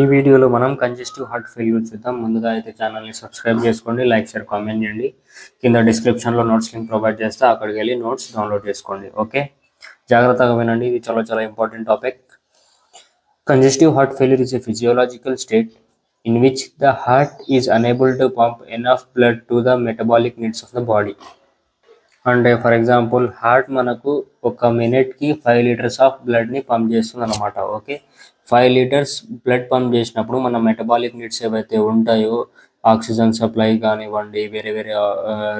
ఈ వీడియోలో మనం కంజెస్టివ్ హార్ట్ ఫెయిల్యూర్ చూద్దాం. ముందుగా అయితే ఛానల్ని సబ్స్క్రైబ్ చేసుకోండి, లైక్ షేర్ కామెంట్ చేయండి. కింద డిస్క్రిప్షన్లో నోట్స్ లింక్ ప్రొవైడ్ చేస్తే అక్కడికి వెళ్ళి నోట్స్ డౌన్లోడ్ చేసుకోండి. ఓకే, జాగ్రత్తగా వినండి, ఇది చాలా important topic. Congestive heart failure is a physiological state in which the heart is unable to pump enough blood to the metabolic needs of the body. అంటే for example heart మనకు ఒక మినిట్కి 5 litres of బ్లడ్ని pump చేస్తుంది అనమాట. Okay, 5 litres blood pump చేసినప్పుడు మన metabolic needs ఏవైతే ఉంటాయో, oxygen supply కానివ్వండి, వేరే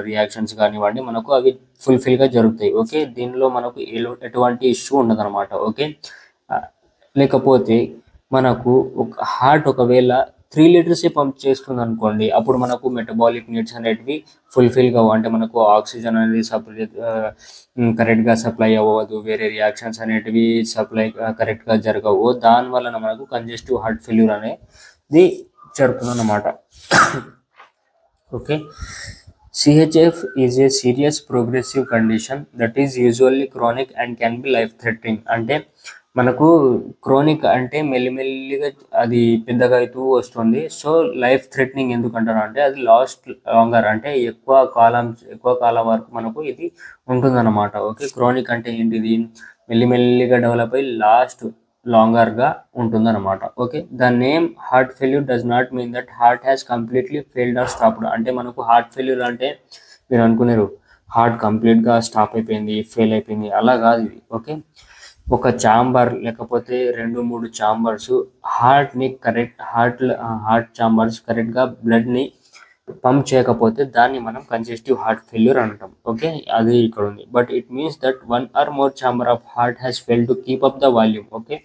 రియాక్షన్స్ కానివ్వండి, మనకు అవి ఫుల్ఫిల్గా జరుగుతాయి. ఓకే, దీనిలో మనకు ఎటువంటి ఇష్యూ ఉండదన్నమాట. ఓకే, లేకపోతే మనకు ఒక హార్ట్ ఒకవేళ 3 లీటర్సే పంప్ చేస్తుంది అనుకోండి, అప్పుడు మనకు మెటబాలిక్ నీడ్స్ అనేటివి ఫుల్ఫిల్ కావు. అంటే మనకు ఆక్సిజన్ అనేది కరెక్ట్గా సప్లై అవ్వదు, వేరే రియాక్షన్స్ అనేటివి సప్లై కరెక్ట్గా జరగవు. దానివలన మనకు కంజెస్టివ్ హార్ట్ ఫెయిల్యూర్ అనేది జరుగుతుంది అన్నమాట. Okay, CHF is a serious progressive condition that is usually chronic and can be life threatening. అంటే మనకు క్రోనిక్ అంటే మెల్లిమెల్లిగా అది పెద్దగా అవుతూ వస్తుంది. సో లైఫ్ థ్రెటనింగ్ ఎందుకంటారు అంటే అది లాంగర్ అంటే ఎక్కువ కాలం వరకు మనకు ఇది ఉంటుందన్నమాట. ఓకే, క్రోనిక్ అంటే ఏంటిది, మెల్లిమెల్లిగా డెవలప్ అయ్యి లాంగర్గా ఉంటుందన్నమాట. Okay, the name heart failure does not mean that heart has completely failed or stopped. అంటే మనకు హార్ట్ ఫెయిల్యూర్ అంటే మీరు అనుకున్నారు హార్ట్ కంప్లీట్గా స్టాప్ అయిపోయింది, ఫెయిల్ అయిపోయింది, అలా కాదు ఇది. ఓకే, ఒక ఛాంబర్ లేకపోతే 2-3 ఛాంబర్స్ హార్ట్ ఛాంబర్స్ కరెక్ట్గా బ్లడ్ని పంప్ చేయకపోతే దాన్ని మనం కంజెస్టివ్ హార్ట్ ఫెయిల్యూర్ అంటాం. ఓకే, అది ఇక్కడ ఉంది. But it means that 1 or more chamber of heart has failed to keep up the volume, okay,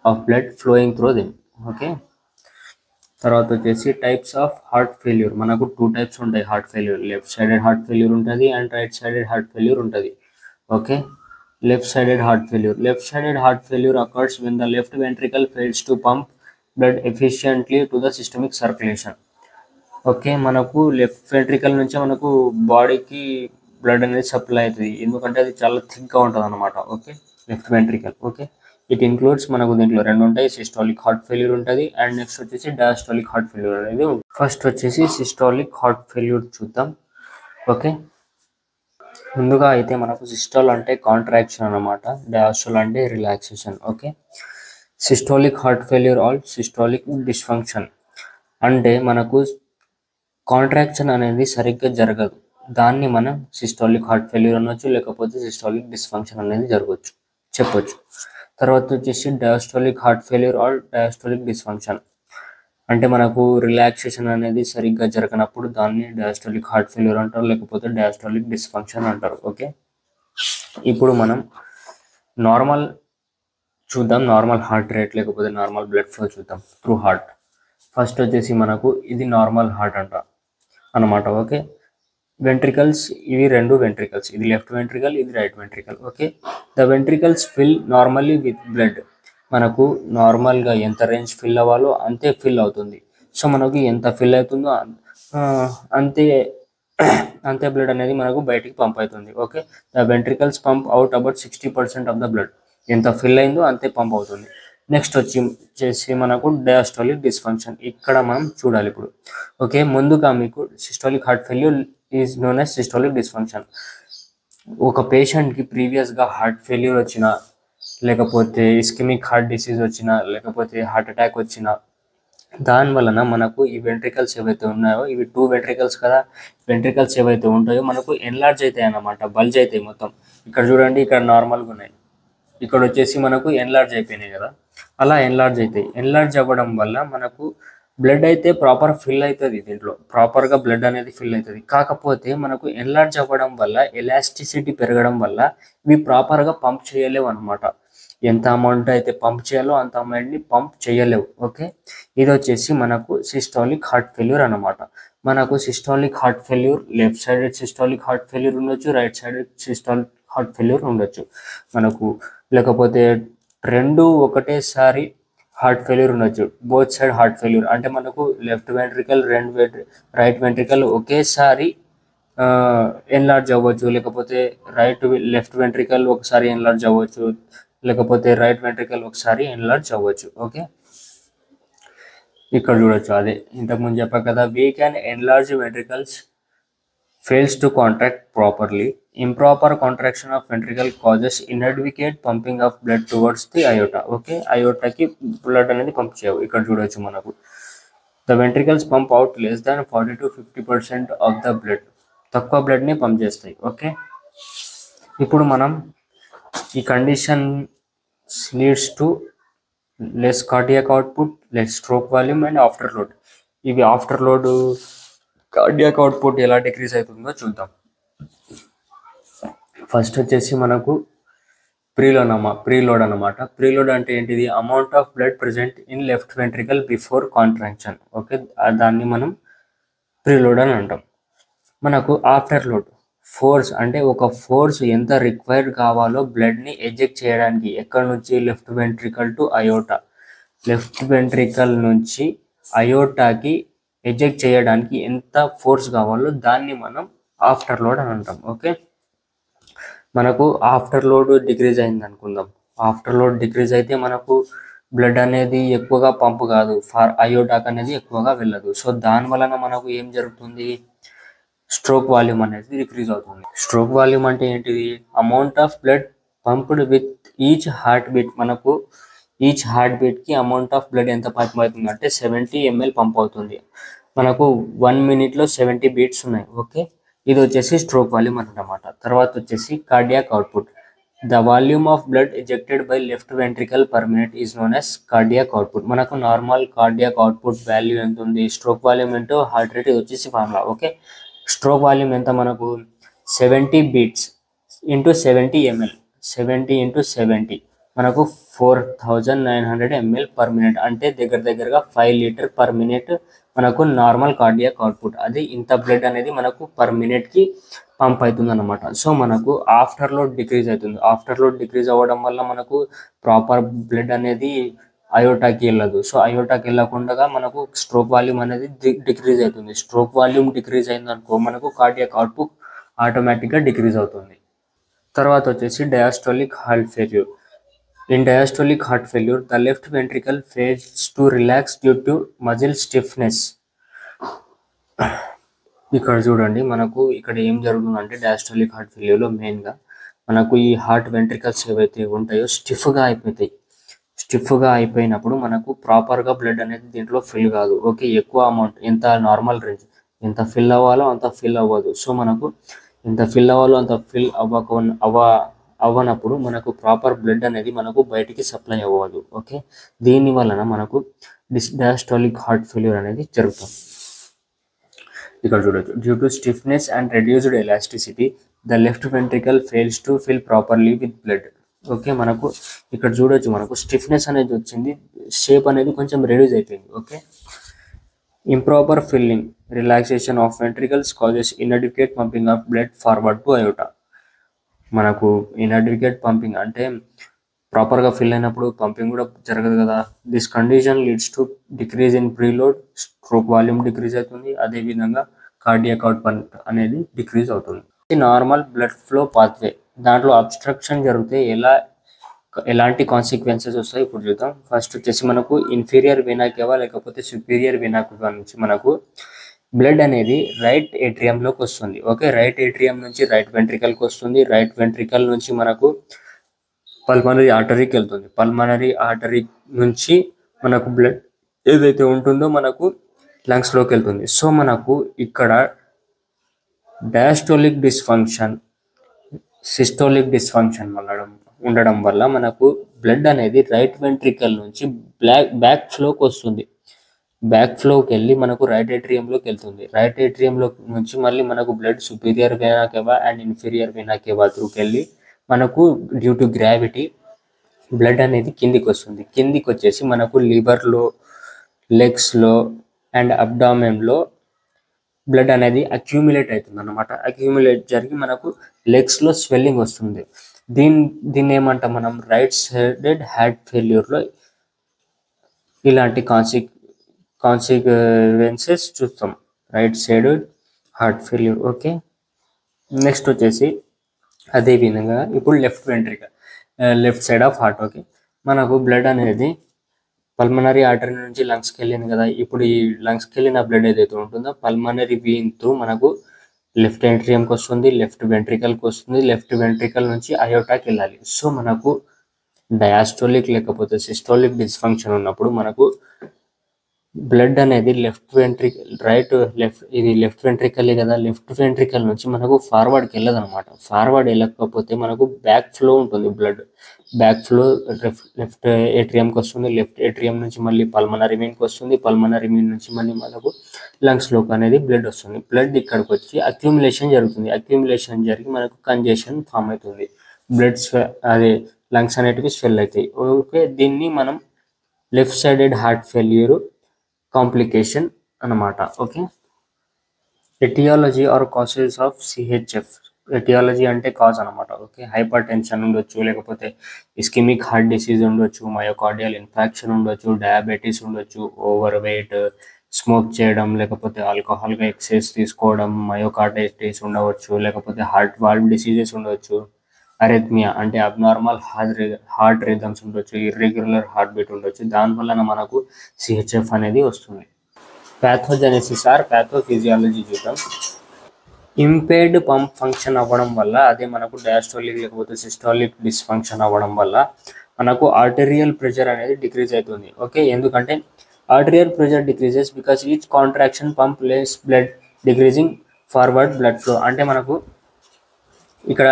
of blood flowing through them. Okay, తర్వాత వచ్చేసి టైప్స్ ఆఫ్ హార్ట్ ఫెయిల్యూర్. మనకు 2 types ఉంటాయి heart failure. Left sided heart failure ఉంటుంది and right sided heart failure ఉంటుంది. Okay, left-sided heart failure occurs when the left ventricle fails to pump blood efficiently to the systemic circulation. Okay, మనకు left ventricle నుంచి మనకు బాడీకి blood అనేది supply అవుతుంది, ఎందుకంటే అది చాలా థిక్గా ఉంటుంది అనమాట. Okay, left ventricle. Okay, it includes మనకు దీంట్లో 2 ఉంటాయి, సిస్టాలిక్ హార్ట్ ఫెయిల్యూర్ ఉంటుంది అండ్ నెక్స్ట్ వచ్చేసి డయాస్టాలిక్ హార్ట్ ఫెయిల్యూర్ అనేది. ఫస్ట్ వచ్చేసి సిస్టాలిక్ హార్ట్ ఫెయిల్యూర్ చూద్దాం. ఓకే, ముందుగా అయితే మనకు సిస్టోల్ అంటే కాంట్రాక్షన్ అనమాట, డయాస్టోల్ అంటే relaxation. Okay, systolic heart failure or systolic dysfunction అంటే మనకు కాంట్రాక్షన్ అనేది సరిగ్గా జరగదు, దాన్ని మనం సిస్టోలిక్ హార్ట్ ఫెయిల్యూర్ అనొచ్చు, లేకపోతే సిస్టోలిక్ డిస్ఫంక్షన్ అనేది చెప్పొచ్చు. తర్వాత వచ్చేసి diastolic heart failure or diastolic dysfunction అంటే మనకు రిలాక్సేషన్ అనేది సరిగ్గా జరగనప్పుడు దాన్ని డయాస్టోలిక్ హార్ట్ ఫెయిల్యూర్ అంటారు, లేకపోతే డయాస్టోలిక్ డిస్ఫంక్షన్ అంటారు. ఓకే, ఇప్పుడు మనం నార్మల్ చూద్దాం, నార్మల్ హార్ట్ రేట్ లేకపోతే నార్మల్ బ్లడ్ ఫ్లో చూద్దాం త్రూ హార్ట్. ఫస్ట్ వచ్చేసి మనకు ఇది నార్మల్ హార్ట్ అన్నమాట. ఓకే, వెంట్రికల్స్ ఇవి 2 వెంట్రికల్స్, ఇది లెఫ్ట్ వెంట్రికల్, ఇది right ventricle. Okay, the ventricles fill normally with blood. మనకు నార్మల్గా ఎంత రేంజ్ ఫిల్ అవ్వాలో అంతే ఫిల్ అవుతుంది. సో మనకు ఎంత ఫిల్ అవుతుందో అంతే బ్లడ్ అనేది మనకు బయటికి పంప్ అవుతుంది. Okay, the ventricles pump out about 60% of the blood. ఎంత ఫిల్ అయిందో అంతే పంప్ అవుతుంది. నెక్స్ట్ వచ్చేసి మనకు డయాస్టోలిక్ డిస్ఫంక్షన్, ఇక్కడ మనం చూడాలి ఇప్పుడు. ఓకే, ముందుగా మీకు systolic heart failure is known as systolic dysfunction. ఒక పేషెంట్కి ప్రీవియస్గా హార్ట్ ఫెయిల్యూర్ వచ్చినా, లేకపోతే ఇస్కెమిక్ హార్ట్ డిసీజ్ వచ్చినా, లేకపోతే హార్ట్ అటాక్ వచ్చినా, దాని వలన మనకు ఈ వెంట్రికల్స్ ఏవైతే ఉన్నాయో, ఇవి 2 వెంట్రికల్స్ కదా, వెంట్రికల్స్ ఏవైతే ఉంటాయో మనకు ఎన్లార్జ్ అవుతాయి అన్నమాట, బల్జ్ అవుతాయి మొత్తం. ఇక్కడ చూడండి, ఇక్కడ నార్మల్గా ఉన్నాయి, ఇక్కడ వచ్చేసి మనకు ఎన్లార్జ్ అయిపోయినాయి కదా, అలా ఎన్లార్జ్ అవుతాయి. ఎన్లార్జ్ అవ్వడం వల్ల మనకు బ్లడ్ అయితే ప్రాపర్ ఫిల్ అవుతుంది, దీంట్లో ప్రాపర్గా బ్లడ్ అనేది ఫిల్ అవుతుంది. కాకపోతే మనకు ఎన్లార్జ్ అవ్వడం వల్ల ఎలాస్టిసిటీ పెరగడం వల్ల ఇవి ప్రాపర్గా పంప్ చేయలేవు అనమాట. ఎంత అమౌంట్ అయితే పంప్ చేయాలో అంత అమౌంట్ని పంప్ చేయలేవు. ఓకే, ఇది వచ్చేసి మనకు సిస్టాలిక్ హార్ట్ ఫెయిల్యూర్ అనమాట. మనకు systolic heart failure left sided systolic heart failure ఉండొచ్చు, right sided systolic heart failure ఉండొచ్చు మనకు, లేకపోతే 2 ఒకటేసారి హార్ట్ ఫెయిల్యూర్ ఉండొచ్చు, బోత్ సైడ్ హార్ట్ ఫెయిల్యూర్ అంటే మనకు లెఫ్ట్ వెంట్రికల్ రైట్ వెంట్రికల్ ఒకేసారి ఎన్లార్జ్ అవ్వచ్చు, లేకపోతే లెఫ్ట్ వెంట్రికల్ ఒకసారి ఎన్లార్జ్ అవ్వచ్చు, లేకపోతే రైట్ వెంట్రికల్ ఒకసారి ఎన్లార్జ్ అవ్వచ్చు. ఓకే, ఇక్కడ చూడొచ్చు అదే ఇంతకుముందు చెప్పా కదా, weak and enlarge ventricles fails to contract properly. Improper contraction of ventricle causes inadequate pumping of blood towards the aorta. Okay, aorta ki blood అనేది పంప్ చేయవు. ఇక్కడ చూడొచ్చు మనకు the ventricles pump out less than 40 to 50% of the blood. తక్కువ blood ని pump చేస్తాయి. Okay, ఇప్పుడు మనం ఈ condition leads to less cardiac output, less stroke volume and after load. ఇవి ఆఫ్టర్ లోడ్ కార్డియాక్ అవుట్పుట్ ఎలా డిక్రీజ్ అవుతుందో చూద్దాం. ఫస్ట్ వచ్చేసి మనకు ప్రీలోడ్ అన్నమాట. ప్రీలోడ్ అంటే ఏంటిది? Amount of blood present in left ventricle before contraction. Okay, దాన్ని మనం ప్రీలోడ్ అని అంటాం. మనకు ఆఫ్టర్ లోడ్ ఫోర్స్ అంటే ఒక ఫోర్స్ ఎంత రిక్వైర్డ్ కావాలో బ్లడ్ని ఎజెక్ట్ చేయడానికి, ఎక్కడి నుంచి? Left ventricle to iota. Left ventricle నుంచి అయోటాకి ఎజెక్ట్ చేయడానికి ఎంత ఫోర్స్ కావాలో దాన్ని మనం ఆఫ్టర్ లోడ్ అని అంటాం. ఓకే, మనకు ఆఫ్టర్ లోడ్ డిక్రీజ్ అయింది అనుకుందాం. ఆఫ్టర్ లోడ్ డిక్రీజ్ అయితే మనకు బ్లడ్ అనేది ఎక్కువగా పంపు కాదు, ఫర్ అయోటాక్ అనేది ఎక్కువగా వెళ్ళదు. సో దాని వలన మనకు ఏం జరుగుతుంది? స్ట్రోక్ వాల్యూమ్ అనేది డిక్రీజ్ అవుతుంది. స్ట్రోక్ వాల్యూమ్ అంటే ఏంటిది? Amount of blood pumped with each heart beat. మనకు ఈచ్ హార్ట్ బీట్కి అమౌంట్ ఆఫ్ బ్లడ్ ఎంత పంప్ అవుతుంది అంటే 70 ml పంప్ అవుతుంది. మనకు 1 minute 70 బీట్స్ ఉన్నాయి. ఓకే, ఇది వచ్చేసి స్ట్రోక్ వాల్యూమ్ అన్నమాట. తర్వాత వచ్చేసి cardiac output. The volume of blood ejected by left ventricle per minute is known as cardiac output. మనకు నార్మల్ కార్డియాక్ అవుట్పుట్ వాల్యూ ఎంత ఉంది? Stroke volume into heart rate, ఇది వచ్చేసి ఫార్ములా. ఓకే, స్ట్రోక్ వాల్యూమ్ ఎంత? మనకు 70 బీట్స్ ఇంటూ 70 ml. 70 ఇంటూ 70 మనకు 4900 ml per minute, అంటే దగ్గరగా 5 లీటర్ పర్ మినిట్ మనకు నార్మల్ కార్డియాక్ అవుట్పుట్. అది ఇంత బ్లడ్ అనేది మనకు పర్ మినిట్కి పంప్ అవుతుంది అన్నమాట. సో మనకు ఆఫ్టర్ లోడ్ డిక్రీజ్ అవుతుంది. ఆఫ్టర్ లోడ్ డిక్రీజ్ అవ్వడం వల్ల మనకు ప్రాపర్ బ్లడ్ అనేది అయోటాకి వెళ్ళదు. సో అయోటాకి వెళ్ళకుండా మనకు స్ట్రోక్ వాల్యూమ్ అనేది డిక్రీజ్ అవుతుంది. స్ట్రోక్ వాల్యూమ్ డిక్రీజ్ అయిందనుకో మనకు కార్డియాక్ అవుట్పుట్ ఆటోమేటిక్గా డిక్రీజ్ అవుతుంది. తర్వాత వచ్చేసి diastolic heart failure. In diastolic heart failure, the left ventricle fails to relax due to muscle stiffness. ఇక్కడ చూడండి, మనకు ఇక్కడ ఏం జరుగుతుందంటే డయాస్టోలిక్ హార్ట్ ఫెయిల్యూర్లో మెయిన్గా మనకు ఈ హార్ట్ వెంట్రికల్స్ ఏవైతే ఉంటాయో స్టిఫ్గా అయిపోతాయి. స్టిఫ్గా అయిపోయినప్పుడు మనకు ప్రాపర్గా బ్లడ్ అనేది దీంట్లో ఫిల్ కాదు. ఓకే, ఎక్కువ అమౌంట్, ఎంత నార్మల్ రేంజ్ ఎంత ఫిల్ అవ్వాలో అంత ఫిల్ అవ్వదు. సో మనకు ఎంత ఫిల్ అవ్వాలో అంత ఫిల్ అవ్వనప్పుడు మనకు ప్రాపర్ బ్లడ్ అనేది మనకు బయటికి సప్లై అవ్వదు. ఓకే, దీని వలన మనకు డయాస్టోలిక్ హార్ట్ ఫెయిల్యూర్ అనేది జరుగుతుంది. ఇక్కడ చూడొచ్చు, due to stiffness and reduced elasticity the left ventricle fails to fill properly with blood. Okay, మనకు ఇక్కడ చూడొచ్చు, మనకు స్టిఫ్నెస్ అనేది వచ్చింది, షేప్ అనేది కొంచెం రెడ్యూస్ అయిపోయింది. Okay, improper filling relaxation of ventricles causes inadequate pumping of blood forward to iota. మనకు ఇన్అడిక్వేట్ పంపింగ్ అంటే ప్రాపర్గా ఫిల్ అయినప్పుడు పంపింగ్ కూడా జరగదు కదా. This condition leads to decrease in preload, stroke volume decrease అవుతుంది, అదేవిధంగా కార్డియాక్ అవుట్పుట్ అనేది డిక్రీజ్ అవుతుంది. నార్మల్ బ్లడ్ ఫ్లో పాత్వే, దాంట్లో అబ్స్ట్రక్షన్ జరిగితే ఎలాంటి కాన్సిక్వెన్సెస్ వస్తాయి ఇప్పుడు చూద్దాం. ఫస్ట్ వచ్చేసి మనకు ఇన్ఫీరియర్ వెనా కేవా లేకపోతే సుపీరియర్ వెనా కేవా నుంచి మనకు బ్లడ్ అనేది రైట్ ఏట్రియంలోకి వస్తుంది. ఓకే, రైట్ ఏట్రియం నుంచి రైట్ వెంట్రికల్కి వస్తుంది. రైట్ వెంట్రికల్ నుంచి మనకు పల్మనరీ ఆర్టరీకి వెళ్తుంది. పల్మనరీ ఆర్టరీ నుంచి మనకు బ్లడ్ ఏదైతే ఉంటుందో మనకు లంగ్స్లోకి వెళ్తుంది. సో మనకు ఇక్కడ డయాస్టోలిక్ డిస్ఫంక్షన్, సిస్టోలిక్ డిస్ఫంక్షన్ ఉండడం వల్ల మనకు బ్లడ్ అనేది రైట్ వెంట్రికల్ నుంచి బ్యాక్ ఫ్లోకి వస్తుంది. బ్యాక్ ఫ్లోకి వెళ్ళి మనకు రైట్ ఏట్రియంలోకి వెళ్తుంది. రైట్ ఏట్రియంలో నుంచి మళ్ళీ మనకు బ్లడ్ సుపీరియర్ వెనా కేవా అండ్ ఇన్ఫీరియర్ వెనా కేవా త్రూకి వెళ్ళి మనకు డ్యూ టు గ్రావిటీ బ్లడ్ అనేది కిందికి వస్తుంది. కిందికి వచ్చేసి మనకు లివర్లో, లెగ్స్లో అండ్ అబ్డామెన్లో బ్లడ్ అనేది అక్యూములేట్ అవుతుంది అన్నమాట. అక్యూములేట్ జరిగి మనకు లెగ్స్లో స్వెల్లింగ్ వస్తుంది. దీన్ని ఏమంటాం మనం? రైట్ సైడెడ్ హార్ట్ ఫెయిల్యూర్లో ఇలాంటి కాన్సిక్వెన్సెస్ చూస్తాం, right sided heart failure. Okay, next వచ్చేసి అదేవిధంగా ఇప్పుడు left ventricle, left side of heart. Okay, మనకు బ్లడ్ అనేది పల్మనరీ ఆర్టరీ నుంచి లంగ్స్కి వెళ్ళింది కదా, ఇప్పుడు ఈ లంగ్స్కి వెళ్ళిన బ్లడ్ ఏదైతే ఉంటుందో పల్మనరీ వీన్ త్రూ మనకు లెఫ్ట్ ఏట్రియంకి వస్తుంది, లెఫ్ట్ వెంట్రికల్కి వస్తుంది, లెఫ్ట్ వెంట్రికల్ నుంచి అయోటాకి వెళ్ళాలి. సో మనకు డయాస్టోలిక్ లేకపోతే సిస్టోలిక్ డిస్ఫంక్షన్ ఉన్నప్పుడు మనకు బ్లడ్ అనేది లెఫ్ట్ వెంట్రికలే కదా, లెఫ్ట్ వెంట్రికల్ నుంచి మనకు ఫార్వర్డ్కి వెళ్ళదు అనమాట. ఫార్వర్డ్ వెళ్ళకపోతే మనకు బ్యాక్ ఫ్లో ఉంటుంది. బ్లడ్ బ్యాక్ ఫ్లో లెఫ్ట్ ఏట్రియంకి వస్తుంది, లెఫ్ట్ ఏట్రియం నుంచి మళ్ళీ పల్మనరీ వీన్కి వస్తుంది, పల్మనరీ వీన్ నుంచి మళ్ళీ మనకు లంగ్స్లోకి అనేది బ్లడ్ వస్తుంది. బ్లడ్ ఇక్కడికి వచ్చి అక్యూములేషన్ జరుగుతుంది. అక్యూములేషన్ జరిగి మనకు కంజెషన్ ఫామ్ అవుతుంది. అదే లంగ్స్ అనేటివి స్వెల్ అవుతాయి. ఓకే, దీన్ని మనం left sided heart failure complication అన్నమాట. Okay, etiology or causes of CHF. Etiology అంటే కాజ్ అనమాట. ఓకే, హైపర్ టెన్షన్ ఉండొచ్చు, లేకపోతే ఇస్కిమిక్ హార్ట్ డిసీజ్ ఉండొచ్చు, మయోకార్డియల్ ఇన్ఫెక్షన్ ఉండొచ్చు, డయాబెటీస్ ఉండొచ్చు, ఓవర్ వెయిట్, స్మోక్ చేయడం, లేకపోతే ఆల్కహాల్గా ఎక్సెస్ తీసుకోవడం, మయోకార్డైటిస్ ఉండవచ్చు, లేకపోతే హార్ట్ వాల్వ్ డిసీజెస్ ఉండవచ్చు, అరెథ్మియా అంటే అబ్నార్మల్ హార్ట్ రిథమ్స్ ఉండొచ్చు, ఇర్రెగ్యులర్ హార్ట్ బీట్ ఉండొచ్చు. దానివల్ల మనకు సిహెచ్ఎఫ్ అనేది వస్తుంది. ప్యాథోజెనెసిస్ ఆర్ ప్యాథోఫిజియాలజీ చూద్దాం. ఇంపేర్డ్ పంప్ ఫంక్షన్ అవ్వడం వల్ల, అదే మనకు డయాస్టోలిక్ లేకపోతే సిస్టాలిక్ డిస్ఫంక్షన్ అవ్వడం వల్ల మనకు ఆర్టెరియల్ ప్రెషర్ అనేది డిక్రీజ్ అవుతుంది. ఓకే, ఎందుకంటే arterial pressure decreases because each contraction pump less blood decreasing forward blood flow. అంటే ఇక్కడ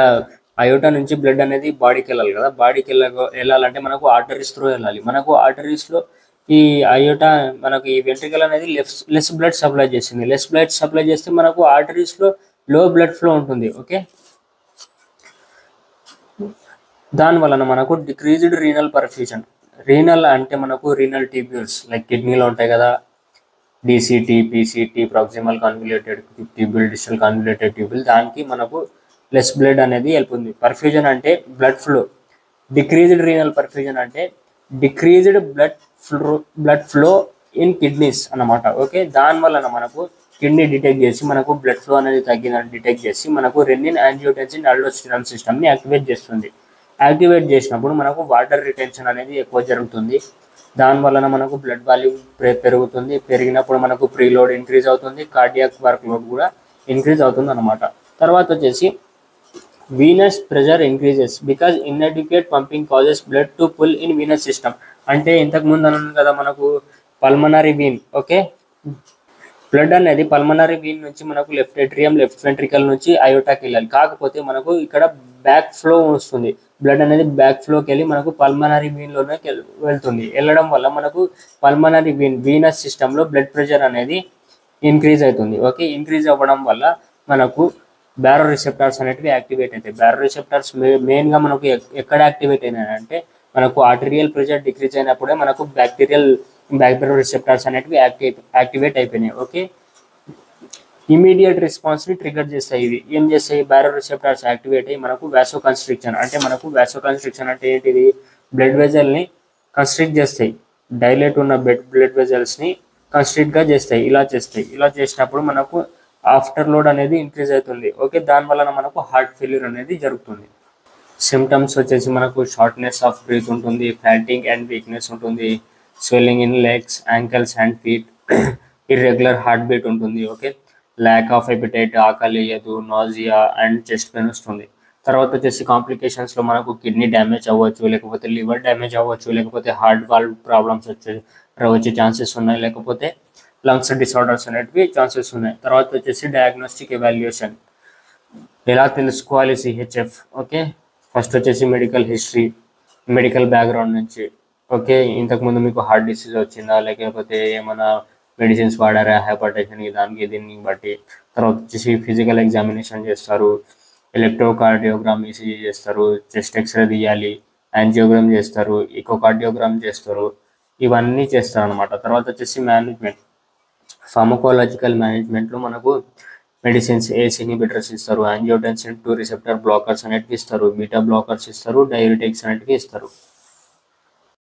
అయోటా నుంచి బ్లడ్ అనేది బాడీకి వెళ్ళాలి కదా, బాడీకి వెళ్ళాలంటే మనకు ఆర్టరీస్ త్రూ వెళ్ళాలి. మనకు ఆర్టరీస్లో ఈ అయోటా మనకు ఈ వెంట్రికల్ అనేది లెస్ బ్లడ్ సప్లై చేస్తుంది. లెస్ బ్లడ్ సప్లై చేస్తే మనకు ఆర్టరీస్లో లో బ్లడ్ ఫ్లో ఉంటుంది. ఓకే, దానివలన మనకు డిక్రీజ్డ్ రీనల్ పర్ఫ్యూజన్. రీనల్ అంటే మనకు రీనల్ ట్యూబ్యూల్స్ లైక్ కిడ్నీలో ఉంటాయి కదా, DCT, PCT, proximal convoluted tubule, distal convoluted tubule, దానికి మనకు లెస్ బ్లడ్ అనేది వెళ్తుంది. పర్ఫ్యూజన్ అంటే blood flow. Decreased renal perfusion అంటే decreased blood flow in kidneys అన్నమాట. ఓకే, దానివల్ల మనకు కిడ్నీ డిటెక్ట్ చేసి మనకు బ్లడ్ ఫ్లో అనేది తగ్గిందని డిటెక్ట్ చేసి మనకు రెనిన్, యాంజియోటెన్సిన్, ఆల్డోస్టెరాన్ సిస్టమ్ని యాక్టివేట్ చేస్తుంది. యాక్టివేట్ చేసినప్పుడు మనకు వాటర్ రిటెన్షన్ అనేది ఎక్కువ జరుగుతుంది. దానివలన మనకు బ్లడ్ వాల్యూమ్ పెరుగుతుంది. పెరిగినప్పుడు మనకు ప్రీలోడ్ ఇంక్రీజ్ అవుతుంది, కార్డియాక్ వర్క్ లోడ్ కూడా ఇంక్రీజ్ అవుతుంది అన్నమాట. తర్వాత వచ్చేసి venous pressure increases because inadequate pumping causes blood to pool in venous system. అంటే ఇంతకుముందు అన్నాను కదా మనకు పల్మనరీ వీన్. ఓకే, బ్లడ్ అనేది పల్మనరీ వీన్ నుంచి మనకు లెఫ్ట్ ఏట్రియం, లెఫ్ట్ వెంట్రికల్ నుంచి అయోటాకి వెళ్ళాలి. కాకపోతే మనకు ఇక్కడ బ్యాక్ ఫ్లో వస్తుంది. బ్లడ్ అనేది బ్యాక్ ఫ్లోకి వెళ్ళి మనకు పల్మనరీ వీన్లోనే వెళ్తుంది. వెళ్ళడం వల్ల మనకు పల్మనరీ వీనస్ సిస్టంలో బ్లడ్ ప్రెషర్ అనేది ఇంక్రీజ్ అవుతుంది. ఓకే, ఇంక్రీజ్ అవ్వడం వల్ల మనకు బ్యారో రిసెప్టార్స్ అనేటివి యాక్టివేట్ అవుతాయి. బ్యారో రిసెప్టార్స్ మెయిన్గా మనకు ఎక్కడ యాక్టివేట్ అయినాయంటే మనకు ఆర్టెరియల్ ప్రెషర్ డిక్రీజ్ అయినప్పుడే మనకు బ్యారో రిసెప్టార్స్ అనేటివి యాక్టివేట్ అయిపోయినాయి. ఓకే, ఇమీడియట్ రెస్పాన్స్ని ట్రిగర్ చేస్తాయి. ఇవి ఏం చేస్తాయి? బ్యారో రిసెప్టార్స్ యాక్టివేట్ అయ్యి మనకు వాసో కన్స్ట్రిక్షన్ అంటే ఏంటిది? బ్లడ్ వెజల్ని కన్స్ట్రిక్ట్ చేస్తాయి. డైలేట్ ఉన్న బ్లడ్ వెజల్స్ని కన్స్ట్రిక్ట్గా చేస్తాయి. ఇలా చేసినప్పుడు మనకు ఆఫ్టర్ లోడ్ అనేది ఇంక్రీజ్ అవుతుంది. ఓకే, దానివల్ల మనకు హార్ట్ ఫెయిల్యూర్ అనేది జరుగుతుంది. సిమ్టమ్స్ వచ్చేసి మనకు షార్ట్నెస్ ఆఫ్ బ్రీత్ ఉంటుంది, ఫ్యాటింగ్ అండ్ వీక్నెస్ ఉంటుంది, swelling in legs, ankles and feet, irregular heart beat ఉంటుంది. ఓకే, ల్యాక్ ఆఫ్ ఎపిటైట్, ఆకలి వేయదు, నాజియా అండ్ చెస్ట్ పెయిన్ వస్తుంది. తర్వాత వచ్చేసి కాంప్లికేషన్స్లో మనకు కిడ్నీ డ్యామేజ్ అవ్వచ్చు, లేకపోతే లివర్ డ్యామేజ్ అవ్వచ్చు, లేకపోతే హార్ట్ వాల్వ్ ప్రాబ్లమ్స్ వచ్చే ఛాన్సెస్ ఉన్నాయి, లేకపోతే లంగ్స్ డిసార్డర్స్ అనేటివి ఛాన్సెస్ ఉన్నాయి. తర్వాత వచ్చేసి డయాగ్నోస్టిక్ ఎవాల్యుయేషన్. ఎలా తెలుసుకోవాలి సిహెచ్ఎఫ్? ఓకే, ఫస్ట్ వచ్చేసి మెడికల్ హిస్టరీ, మెడికల్ బ్యాక్గ్రౌండ్ నుంచి. ఓకే, ఇంతకుముందు మీకు హార్ట్ డిసీజ్ వచ్చిందా, లేకపోతే ఏమైనా మెడిసిన్స్ వాడారా హైపర్ టెన్షన్కి, దానికి దీన్ని బట్టి. తర్వాత వచ్చేసి ఫిజికల్ ఎగ్జామినేషన్ చేస్తారు, ఎలక్ట్రోకార్డియోగ్రామ్ ఈసీజీ చేస్తారు, చెస్ట్ ఎక్స్రే తీయాలి, యాంజియోగ్రామ్ చేస్తారు, ఈకోకార్డియోగ్రామ్ చేస్తారు, ఇవన్నీ చేస్తారు అనమాట. తర్వాత వచ్చేసి మేనేజ్మెంట్, ఫార్మకోలాజికల్ మేనేజ్మెంట్లో మనకు మెడిసిన్స్, ఏస్ ఇన్హిబిటర్స్ ఇస్తారు, యాంజియోటెన్సిన్ 2 రిసెప్టర్ బ్లాకర్స్ అనేటివి ఇస్తారు, బీటా బ్లాకర్స్ ఇస్తారు, డైయూరిటిక్స్ అనేటివి ఇస్తారు.